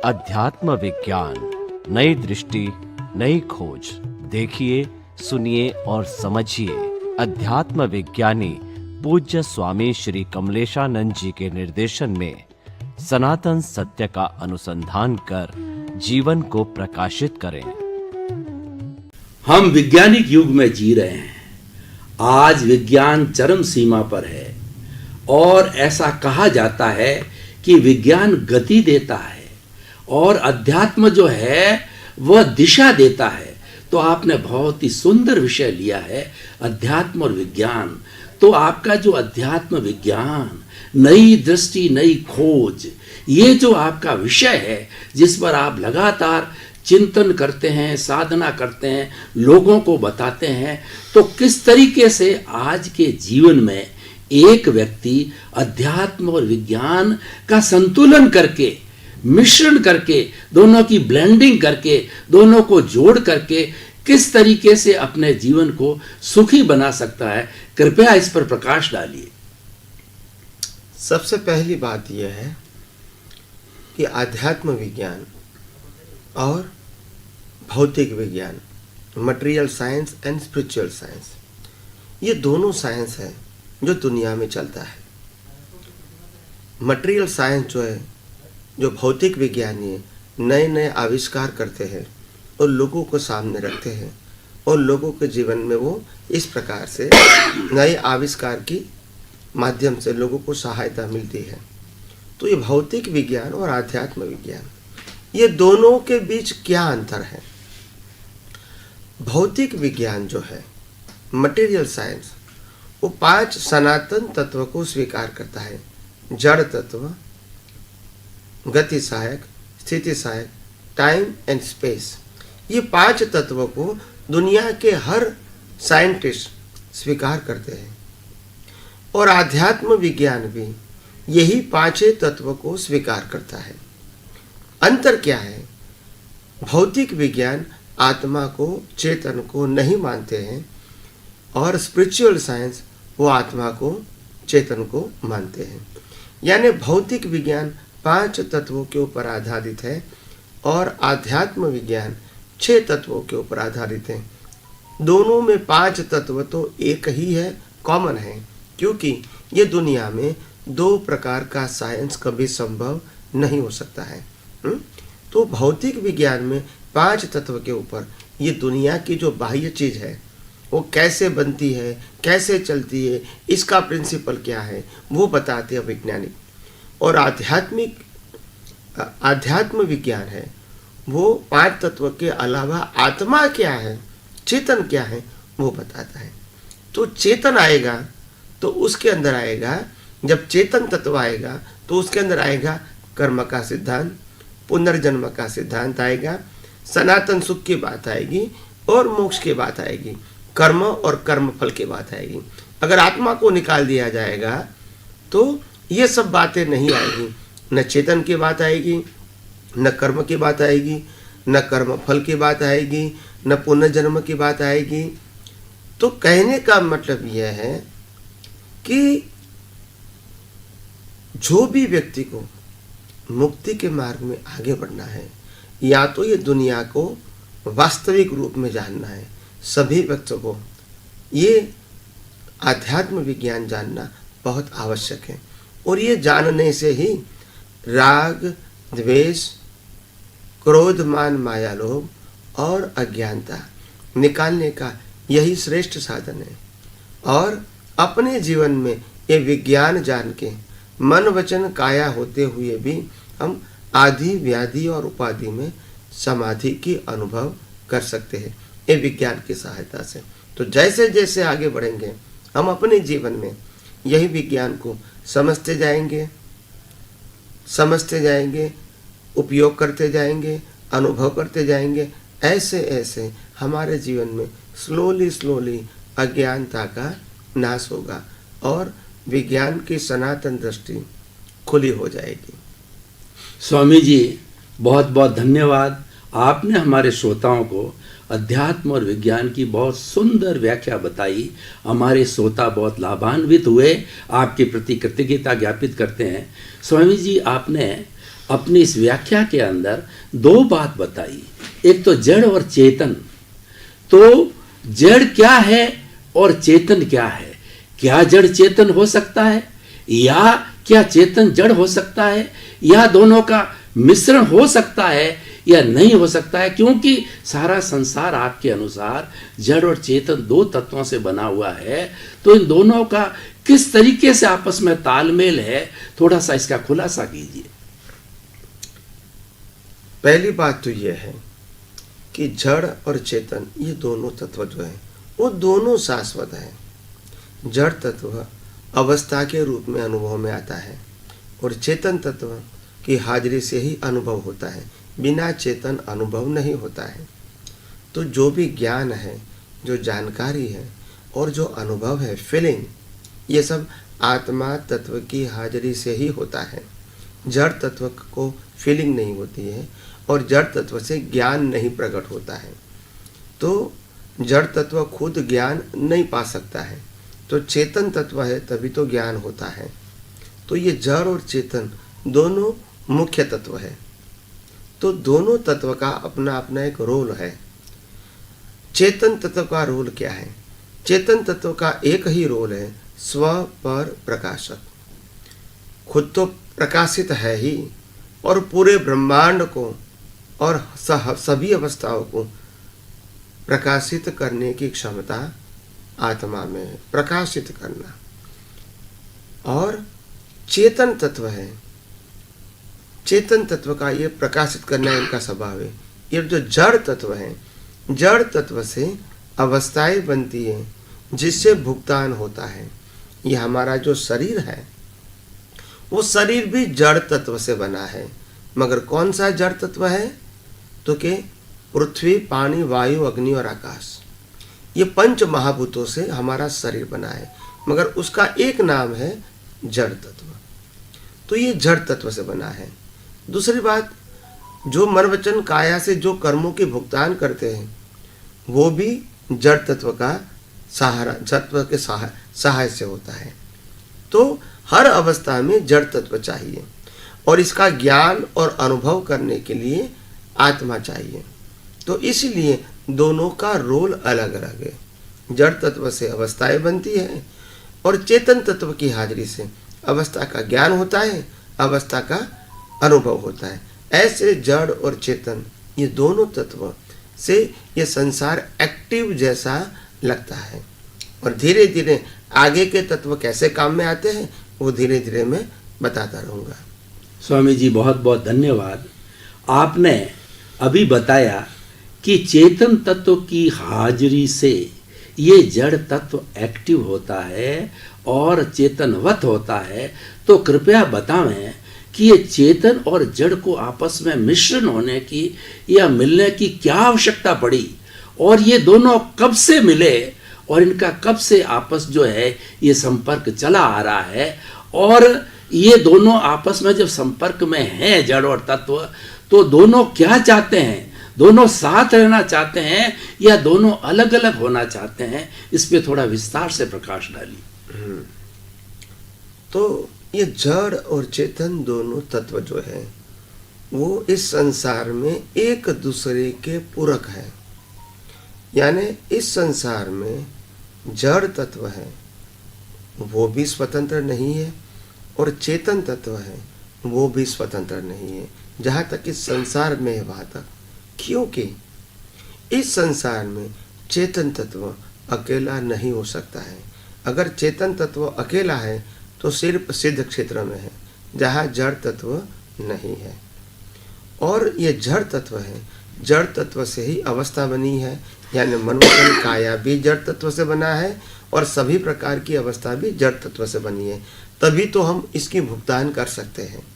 अध्यात्म विज्ञान, नई दृष्टि, नई खोज। देखिए, सुनिए और समझिए। अध्यात्म विज्ञानी पूज्य स्वामी श्री कमलेशानंद जी के निर्देशन में सनातन सत्य का अनुसंधान कर जीवन को प्रकाशित करें। हम वैज्ञानिक युग में जी रहे हैं। आज विज्ञान चरम सीमा पर है और ऐसा कहा जाता है कि विज्ञान गति देता है और अध्यात्म जो है वह दिशा देता है। तो आपने बहुत ही सुंदर विषय लिया है, अध्यात्म और विज्ञान। तो आपका जो अध्यात्म विज्ञान, नई दृष्टि, नई खोज, ये जो आपका विषय है जिस पर आप लगातार चिंतन करते हैं, साधना करते हैं, लोगों को बताते हैं, तो किस तरीके से आज के जीवन में एक व्यक्ति अध्यात्म और विज्ञान का संतुलन करके, मिश्रण करके, दोनों की ब्लेंडिंग करके, दोनों को जोड़ करके किस तरीके से अपने जीवन को सुखी बना सकता है, कृपया इस पर प्रकाश डालिए। सबसे पहली बात यह है कि आध्यात्म विज्ञान और भौतिक विज्ञान, material science and spiritual science, ये दोनों साइंस है जो दुनिया में चलता है। मटेरियल साइंस जो है, जो भौतिक विज्ञानी नए नए आविष्कार करते हैं और लोगों को सामने रखते हैं और लोगों के जीवन में वो इस प्रकार से नए आविष्कार की माध्यम से लोगों को सहायता मिलती है। तो ये भौतिक विज्ञान और आध्यात्म विज्ञान, ये दोनों के बीच क्या अंतर है? भौतिक विज्ञान जो है, मटेरियल साइंस, वो 5 सनातन तत्व को स्वीकार करता है। जड़ तत्व, गति सहायक, स्थिति सहायक, टाइम एंड स्पेस। ये 5 तत्वों को दुनिया के हर साइंटिस्ट स्वीकार करते हैं और आध्यात्म विज्ञान भी यही 5 तत्वों को स्वीकार करता है। अंतर क्या है? भौतिक विज्ञान आत्मा को, चेतन को नहीं मानते हैं और स्पिरिचुअल साइंस वो आत्मा को, चेतन को मानते हैं। यानी भौतिक विज्ञान 5 तत्वों के ऊपर आधारित है और आध्यात्म विज्ञान 6 तत्वों के ऊपर आधारित है। दोनों में 5 तत्व तो एक ही है, कॉमन है, क्योंकि ये दुनिया में 2 प्रकार का साइंस कभी संभव नहीं हो सकता है। तो भौतिक विज्ञान में 5 तत्व के ऊपर ये दुनिया की जो बाह्य चीज है वो कैसे बनती है, कैसे चलती है, इसका प्रिंसिपल क्या है, वो बताते हैं वैज्ञानिक। और आध्यात्म विज्ञान है, वो 5 तत्व के अलावा आत्मा क्या है, चेतन क्या है, वो बताता है। तो चेतन आएगा तो उसके अंदर आएगा, जब चेतन तत्व आएगा तो उसके अंदर आएगा कर्म का सिद्धांत, पुनर्जन्म का सिद्धांत आएगा, सनातन सुख की बात आएगी और मोक्ष की बात आएगी, कर्म और कर्म फल की बात आएगी। अगर आत्मा को निकाल दिया जाएगा तो ये सब बातें नहीं आएगी, न चेतन की बात आएगी, न कर्म की बात आएगी, न कर्म फल की बात आएगी, न पुनर्जन्म की बात आएगी। तो कहने का मतलब यह है कि जो भी व्यक्ति को मुक्ति के मार्ग में आगे बढ़ना है, या तो ये दुनिया को वास्तविक रूप में जानना है, सभी व्यक्तियों को ये आध्यात्म विज्ञान जानना बहुत आवश्यक है। और ये जानने से ही राग, द्वेष, क्रोध, मान, माया, लोभ और अज्ञानता निकालने का यही श्रेष्ठ साधन है। और अपने जीवन में ये विज्ञान जान के मन, वचन, काया होते हुए भी हम आदि, व्याधि और उपाधि में समाधि की अनुभव कर सकते हैं ये विज्ञान की सहायता से। तो जैसे जैसे आगे बढ़ेंगे हम अपने जीवन में यही विज्ञान को समझते जाएंगे, उपयोग करते जाएंगे, अनुभव करते जाएंगे। ऐसे ऐसे हमारे जीवन में स्लोली अज्ञानता का नाश होगा और विज्ञान की सनातन दृष्टि खुली हो जाएगी। स्वामी जी, बहुत बहुत धन्यवाद। आपने हमारे श्रोताओं को अध्यात्म और विज्ञान की बहुत सुंदर व्याख्या बताई। हमारे श्रोता बहुत लाभान्वित हुए, आपके प्रति कृतज्ञता ज्ञापित करते हैं। स्वामी जी, आपने अपनी इस व्याख्या के अंदर दो बात बताई, एक तो जड़ और चेतन। तो जड़ क्या है और चेतन क्या है? क्या जड़ चेतन हो सकता है, या क्या चेतन जड़ हो सकता है, या दोनों का मिश्रण हो सकता है या नहीं हो सकता है? क्योंकि सारा संसार आपके अनुसार जड़ और चेतन दो तत्वों से बना हुआ है, तो इन दोनों का किस तरीके से आपस में तालमेल है, थोड़ा सा इसका खुलासा कीजिए। पहली बात तो यह है कि जड़ और चेतन ये दोनों तत्व जो हैं वो दोनों शाश्वत हैं। जड़ तत्व अवस्था के रूप में अनुभव में आता है और चेतन तत्व की हाजिरी से ही अनुभव होता है, बिना चेतन अनुभव नहीं होता है। तो जो भी ज्ञान है, जो जानकारी है और जो अनुभव है, फीलिंग, ये सब आत्मा तत्व की हाजिरी से ही होता है। जड़ तत्व को फीलिंग नहीं होती है और जड़ तत्व से ज्ञान नहीं प्रकट होता है। तो जड़ तत्व खुद ज्ञान नहीं पा सकता है, तो चेतन तत्व है तभी तो ज्ञान होता है। तो ये जड़ और चेतन दोनों मुख्य तत्व है। तो दोनों तत्व का अपना अपना एक रोल है। चेतन तत्व का रोल क्या है? चेतन तत्व का एक ही रोल है, स्व पर प्रकाशक। खुद तो प्रकाशित है ही और पूरे ब्रह्मांड को और सभी अवस्थाओं को प्रकाशित करने की क्षमता आत्मा में है, प्रकाशित करना। और चेतन तत्व है, चेतन तत्व का ये प्रकाशित करना इनका स्वभाव है। ये जो जड़ तत्व है, जड़ तत्व से अवस्थाएं बनती हैं जिससे भुगतान होता है। ये हमारा जो शरीर है वो शरीर भी जड़ तत्व से बना है, मगर कौन सा जड़ तत्व है? तो के पृथ्वी, पानी, वायु, अग्नि और आकाश, ये पंच महाभूतों से हमारा शरीर बना है, मगर उसका एक नाम है जड़ तत्व। तो ये जड़ तत्व से बना है। दूसरी बात, जो मन वचन काया से जो कर्मों के भुगतान करते हैं वो भी जड़ तत्व का सहारा, तत्व के सहाय से होता है। तो हर अवस्था में जड़ तत्व चाहिए और इसका ज्ञान और अनुभव करने के लिए आत्मा चाहिए। तो इसलिए दोनों का रोल अलग अलग है। जड़ तत्व से अवस्थाएं बनती है और चेतन तत्व की हाजिरी से अवस्था का ज्ञान होता है, अवस्था का अनुभव होता है। ऐसे जड़ और चेतन ये दोनों तत्व से ये संसार एक्टिव जैसा लगता है। और धीरे धीरे आगे के तत्व कैसे काम में आते हैं वो धीरे धीरे मैं बताता रहूँगा। स्वामी जी बहुत बहुत धन्यवाद। आपने अभी बताया कि चेतन तत्व की हाजिरी से ये जड़ तत्व एक्टिव होता है और चेतनवत होता है। तो कृपया बतावें कि ये चेतन और जड़ को आपस में मिश्रण होने की या मिलने की क्या आवश्यकता पड़ी, और ये दोनों कब से मिले और इनका कब से आपस जो है ये संपर्क चला आ रहा है, और ये दोनों आपस में जब संपर्क में हैं जड़ और तत्व, तो दोनों क्या चाहते हैं? दोनों साथ रहना चाहते हैं या दोनों अलग अलग होना चाहते हैं? इस पे थोड़ा विस्तार से प्रकाश डालिए। तो ये जड़ और चेतन दोनों तत्व जो है वो इस संसार में एक दूसरे के पूरक है। यानी इस संसार में जड़ तत्व है वो भी स्वतंत्र नहीं है और चेतन तत्व है वो भी स्वतंत्र नहीं है, जहाँ तक इस संसार में है वहाँ तक। क्योंकि इस संसार में चेतन तत्व अकेला नहीं हो सकता है। अगर चेतन तत्व अकेला है तो सिर्फ सिद्ध क्षेत्र में है जहाँ जड़ तत्व नहीं है। और ये जड़ तत्व है, जड़ तत्व से ही अवस्था बनी है, यानी मन वचन काया भी जड़ तत्व से बना है और सभी प्रकार की अवस्था भी जड़ तत्व से बनी है। तभी तो हम इसकी भुगतान कर सकते हैं।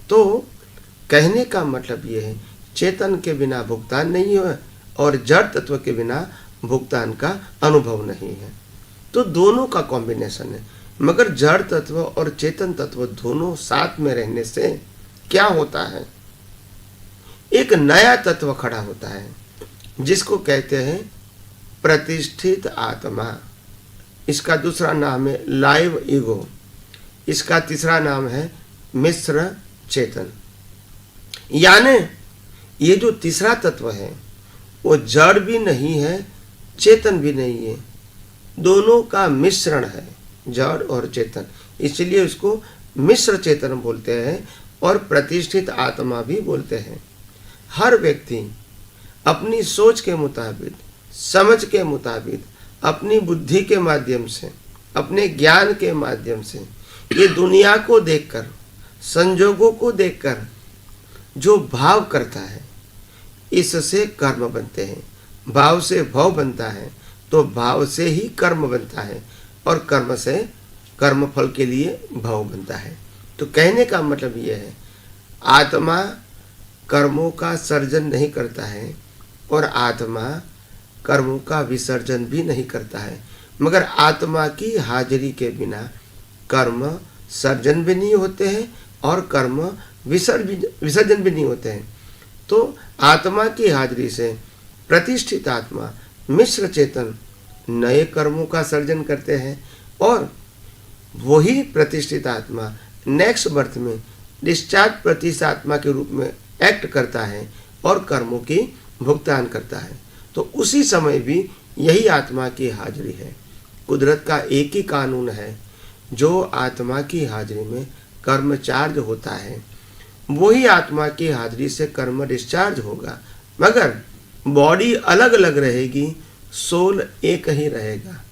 तो कहने का मतलब ये है, चेतन के बिना भुगतान नहीं है और जड़ तत्व के बिना भुगतान का अनुभव नहीं है। तो दोनों का कॉम्बिनेशन है। मगर जड़ तत्व और चेतन तत्व दोनों साथ में रहने से क्या होता है? एक नया तत्व खड़ा होता है जिसको कहते हैं प्रतिष्ठित आत्मा। इसका दूसरा नाम है लाइव ईगो। इसका तीसरा नाम है मिश्र चेतन। यानी ये जो तीसरा तत्व है वो जड़ भी नहीं है, चेतन भी नहीं है, दोनों का मिश्रण है, जड़ और चेतन। इसलिए उसको मिश्र चेतन बोलते हैं और प्रतिष्ठित आत्मा भी बोलते हैं। हर व्यक्ति अपनी सोच के मुताबिक, समझ के मुताबिक, अपनी बुद्धि के माध्यम से, अपने ज्ञान के माध्यम से ये दुनिया को देखकर, संजोगों को देखकर जो भाव करता है, इससे कर्म बनते हैं। भाव से भव बनता है तो भाव से ही कर्म बनता है और कर्म से कर्म फल के लिए भव बनता है। तो कहने का मतलब यह है, आत्मा कर्मों का सर्जन नहीं करता है और आत्मा कर्मों का विसर्जन भी नहीं करता है, मगर आत्मा की हाजिरी के बिना कर्म सर्जन भी नहीं होते हैं और कर्म विसर्जन भी नहीं होते हैं। तो आत्मा की हाजिरी से प्रतिष्ठित आत्मा, मिश्र चेतन नए कर्मों का सर्जन करते हैं और वही प्रतिष्ठित आत्मा नेक्स्ट बर्थ में डिस्चार्ज प्रतिष्ठित आत्मा के रूप में एक्ट करता है और कर्मों की भुगतान करता है। तो उसी समय भी यही आत्मा की हाजिरी है। कुदरत का एक ही कानून है, जो आत्मा की हाजिरी में कर्म चार्ज होता है वही आत्मा की हाजिरी से कर्म डिस्चार्ज होगा, मगर बॉडी अलग अलग रहेगी, सोल एक ही रहेगा।